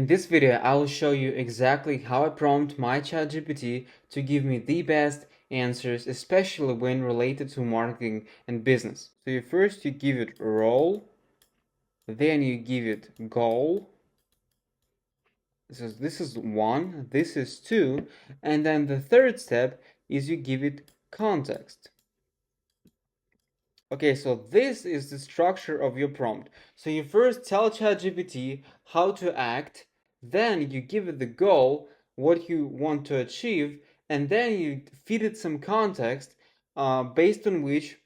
In this video, I will show you exactly how I prompt my ChatGPT to give me the best answers, especially when related to marketing and business. So first you give it role, then you give it goal. So this is 1, this is 2, and then the third step is you give it context. Okay, so this is the structure of your prompt. So you first tell ChatGPT how to act, then you give it the goal, what you want to achieve, and then you feed it some context based on which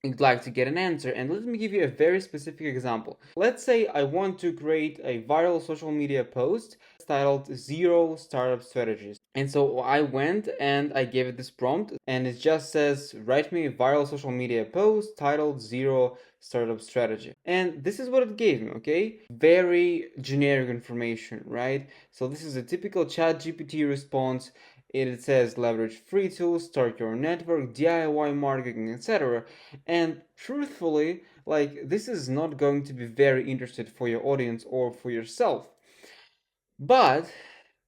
you'd like to get an answer. And let me give you a very specific example. Let's say I want to create a viral social media post titled Zero Startup Strategies. And so I went and I gave it this prompt, and it just says, write me a viral social media post titled Zero Startup Strategy. And this is what it gave me, okay? Very generic information, right? So this is a typical ChatGPT response. It says leverage free tools, start your network, DIY marketing, etc. And truthfully, like, this is not going to be very interested for your audience or for yourself. But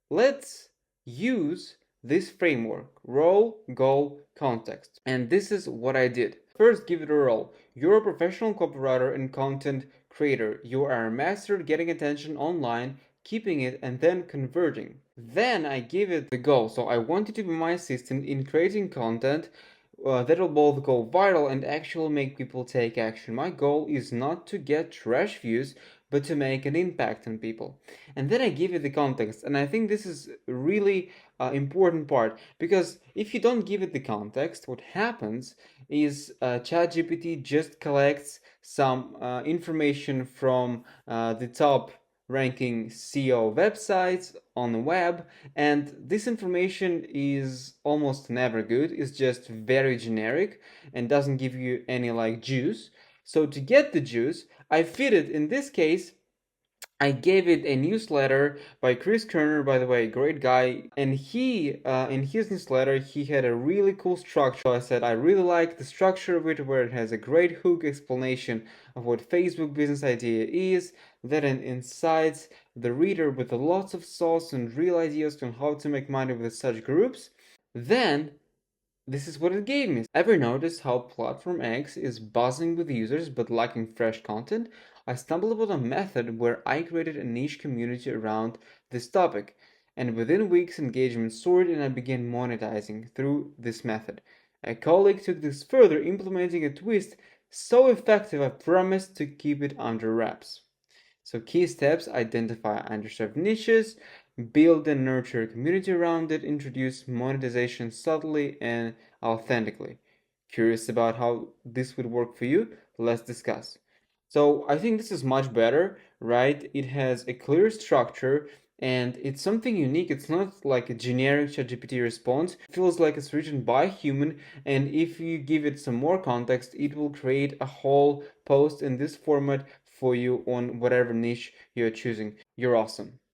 let's use this framework: role, goal, context. And this is what I did. First, give it a role. You're a professional copywriter and content creator. You are a master at getting attention online, keeping it, and then converting. Then I gave it the goal. So I want it to be my assistant in creating content that will both go viral and actually make people take action. My goal is not to get trash views, but to make an impact on people. And then I give you the context, and I think this is really important part, because if you don't give it the context, what happens is ChatGPT just collects some information from the top ranking SEO websites on the web, and this information is almost never good. It's just very generic and doesn't give you any like juice. So to get the juice, I feed it, in this case, I gave it a newsletter by Chris Kerner, by the way, great guy. And he, in his newsletter, he had a really cool structure. I said, I really like the structure of it, where it has a great hook explanation of what Facebook business idea is, that it incites the reader with lots of sauce and real ideas on how to make money with such groups. Then this is what it gave me. Ever notice how Platform X is buzzing with users but lacking fresh content? I stumbled upon a method where I created a niche community around this topic, and within weeks engagement soared and I began monetizing through this method. A colleague took this further, implementing a twist so effective I promised to keep it under wraps. So key steps: identify underserved niches, build and nurture a community around it, introduce monetization subtly and authentically. Curious about how this would work for you? Let's discuss. So I think this is much better, right? It has a clear structure and it's something unique. It's not like a generic ChatGPT response. It feels like it's written by a human, and if you give it some more context, it will create a whole post in this format for you on whatever niche you're choosing. You're awesome.